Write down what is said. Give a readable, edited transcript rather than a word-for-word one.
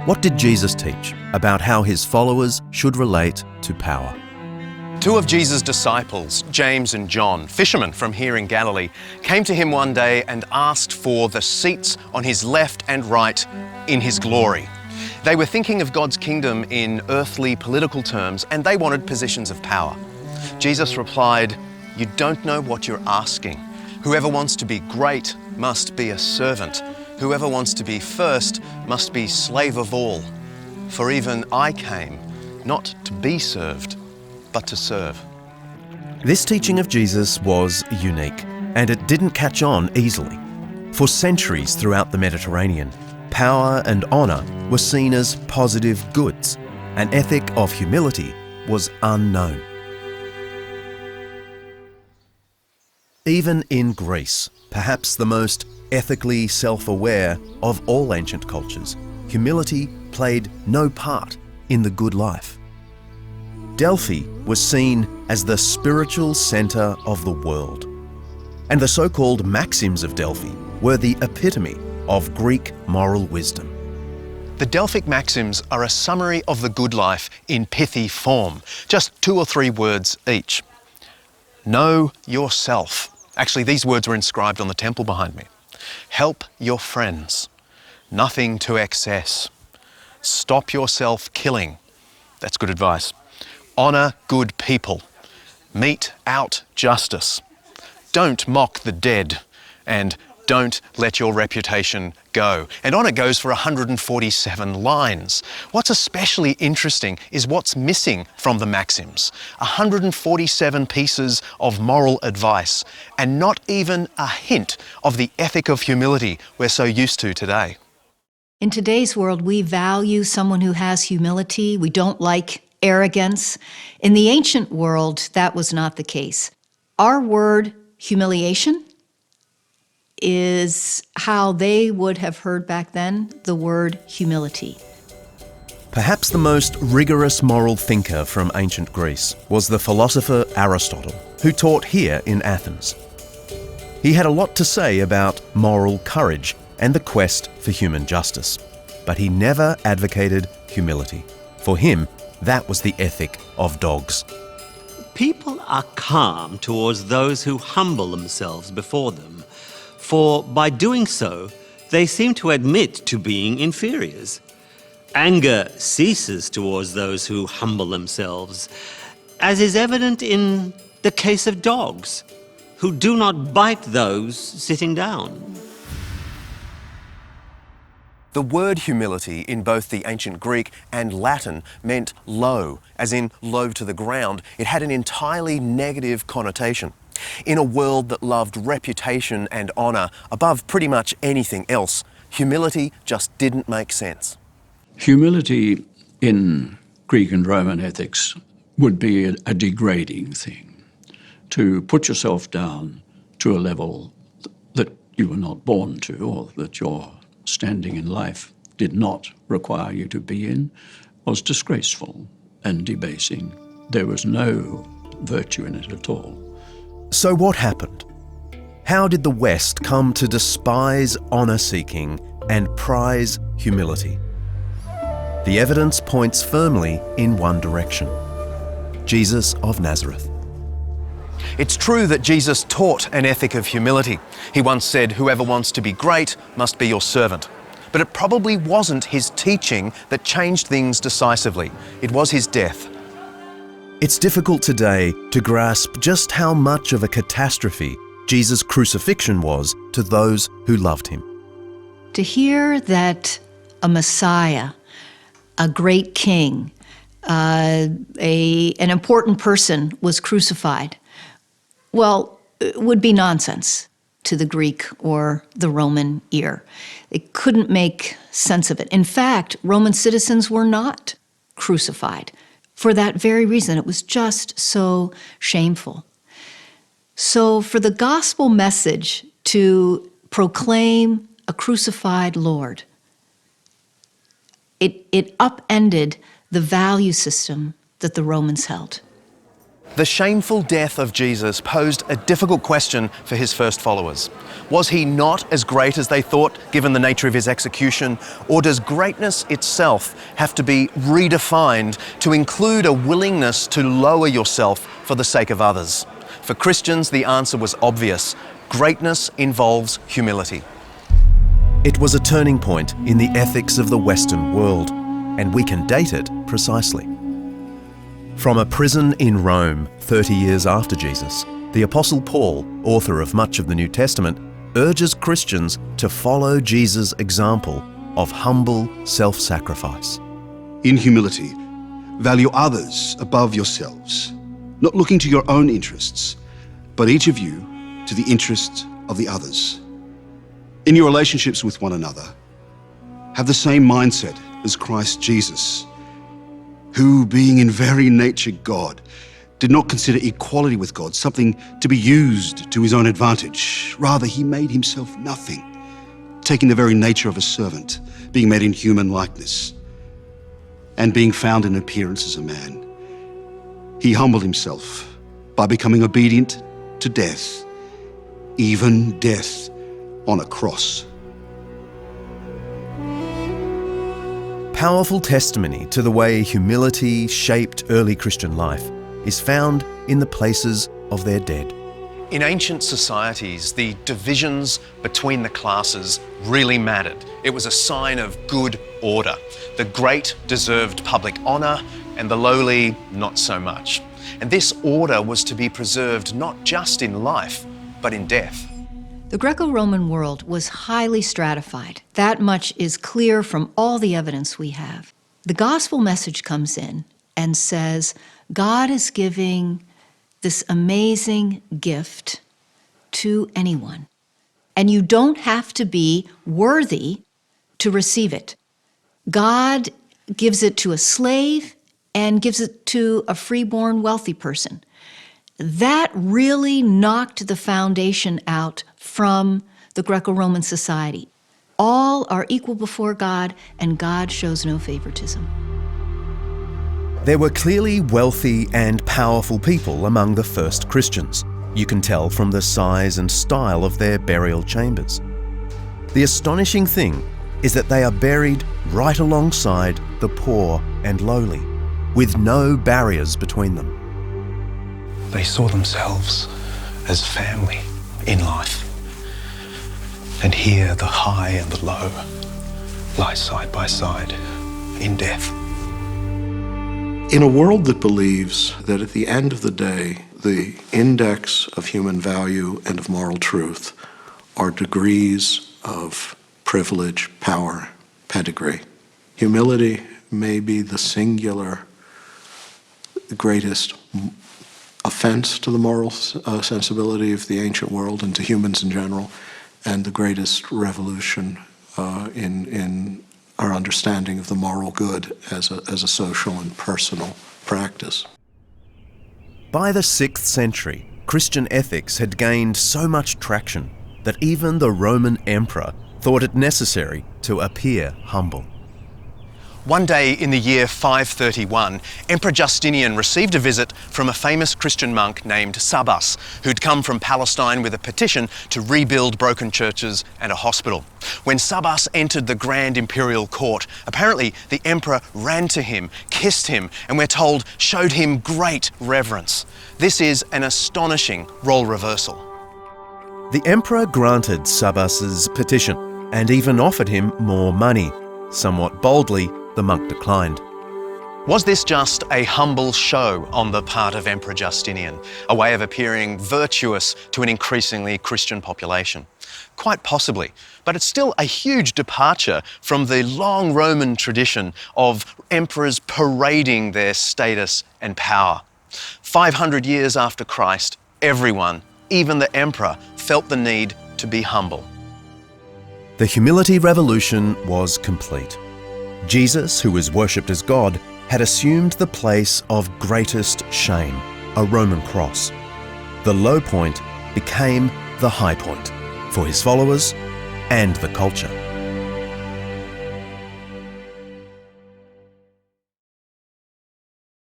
What did Jesus teach about how his followers should relate to power? Two of Jesus' disciples, James and John, fishermen from here in Galilee, came to him one day and asked for the seats on his left and right in his glory. They were thinking of God's kingdom in earthly political terms, and they wanted positions of power. Jesus replied, "You don't know what you're asking. Whoever wants to be great must be a servant. Whoever wants to be first must be slave of all. For even I came not to be served, but to serve." This teaching of Jesus was unique, and it didn't catch on easily. For centuries throughout the Mediterranean, power and honour were seen as positive goods. An ethic of humility was unknown. Even in Greece, perhaps the most ethically self-aware of all ancient cultures, humility played no part in the good life. Delphi was seen as the spiritual centre of the world, and the so-called maxims of Delphi were the epitome of Greek moral wisdom. The Delphic maxims are a summary of the good life in pithy form, just 2 or 3 words each. Know yourself. Actually, these words were inscribed on the temple behind me. Help your friends. Nothing to excess. Stop yourself killing. That's good advice. Honour good people. Mete out justice. Don't mock the dead. And don't let your reputation go. And on it goes for 147 lines. What's especially interesting is what's missing from the maxims. 147 pieces of moral advice, and not even a hint of the ethic of humility we're so used to today. In today's world, we value someone who has humility. We don't like arrogance. In the ancient world, that was not the case. Our word, humiliation, is how they would have heard back then the word humility. Perhaps the most rigorous moral thinker from ancient Greece was the philosopher Aristotle, who taught here in Athens. He had a lot to say about moral courage and the quest for human justice, but he never advocated humility. For him, that was the ethic of dogs. People are calm towards those who humble themselves before them, for by doing so, they seem to admit to being inferiors. Anger ceases towards those who humble themselves, as is evident in the case of dogs, who do not bite those sitting down. The word humility in both the ancient Greek and Latin meant low, as in low to the ground. It had an entirely negative connotation. In a world that loved reputation and honour above pretty much anything else, humility just didn't make sense. Humility in Greek and Roman ethics would be a degrading thing. To put yourself down to a level that you were not born to, or that your standing in life did not require you to be in, was disgraceful and debasing. There was no virtue in it at all. So what happened? How did the West come to despise honour-seeking and prize humility? The evidence points firmly in one direction: Jesus of Nazareth. It's true that Jesus taught an ethic of humility. He once said, "Whoever wants to be great must be your servant." But it probably wasn't his teaching that changed things decisively. It was his death. It's difficult today to grasp just how much of a catastrophe Jesus' crucifixion was to those who loved him. To hear that a Messiah, a great king, an important person was crucified, well, it would be nonsense to the Greek or the Roman ear. They couldn't make sense of it. In fact, Roman citizens were not crucified. For that very reason, it was just so shameful. So for the gospel message to proclaim a crucified Lord, it upended the value system that the Romans held. The shameful death of Jesus posed a difficult question for his first followers. Was he not as great as they thought, given the nature of his execution? Or does greatness itself have to be redefined to include a willingness to lower yourself for the sake of others? For Christians, the answer was obvious. Greatness involves humility. It was a turning point in the ethics of the Western world, and we can date it precisely. From a prison in Rome 30 years after Jesus, the Apostle Paul, author of much of the New Testament, urges Christians to follow Jesus' example of humble self-sacrifice. In humility, value others above yourselves, not looking to your own interests, but each of you to the interests of the others. In your relationships with one another, have the same mindset as Christ Jesus, who, being in very nature God, did not consider equality with God something to be used to his own advantage. Rather, he made himself nothing, taking the very nature of a servant, being made in human likeness, and being found in appearance as a man. He humbled himself by becoming obedient to death, even death on a cross. Powerful testimony to the way humility shaped early Christian life is found in the places of their dead. In ancient societies, the divisions between the classes really mattered. It was a sign of good order. The great deserved public honour, and the lowly not so much. And this order was to be preserved not just in life, but in death. The Greco-Roman world was highly stratified. That much is clear from all the evidence we have. The gospel message comes in and says, God is giving this amazing gift to anyone. And you don't have to be worthy to receive it. God gives it to a slave and gives it to a freeborn wealthy person. That really knocked the foundation out from the Greco-Roman society. All are equal before God, and God shows no favoritism. There were clearly wealthy and powerful people among the first Christians. You can tell from the size and style of their burial chambers. The astonishing thing is that they are buried right alongside the poor and lowly, with no barriers between them. They saw themselves as family in life. And here the high and the low lie side by side in death. In a world that believes that at the end of the day, the index of human value and of moral truth are degrees of privilege, power, pedigree, humility may be the singular greatest offense to the moral sensibility of the ancient world and to humans in general, and the greatest revolution in our understanding of the moral good as a social and personal practice. By the 6th century, Christian ethics had gained so much traction that even the Roman emperor thought it necessary to appear humble. One day in the year 531, Emperor Justinian received a visit from a famous Christian monk named Sabas, who'd come from Palestine with a petition to rebuild broken churches and a hospital. When Sabas entered the grand imperial court, apparently the emperor ran to him, kissed him, and we're told showed him great reverence. This is an astonishing role reversal. The emperor granted Sabas's petition and even offered him more money. Somewhat boldly, the monk declined. Was this just a humble show on the part of Emperor Justinian, a way of appearing virtuous to an increasingly Christian population? Quite possibly, but it's still a huge departure from the long Roman tradition of emperors parading their status and power. 500 years after Christ, everyone, even the emperor, felt the need to be humble. The humility revolution was complete. Jesus, who was worshipped as God, had assumed the place of greatest shame, a Roman cross. The low point became the high point for his followers and the culture.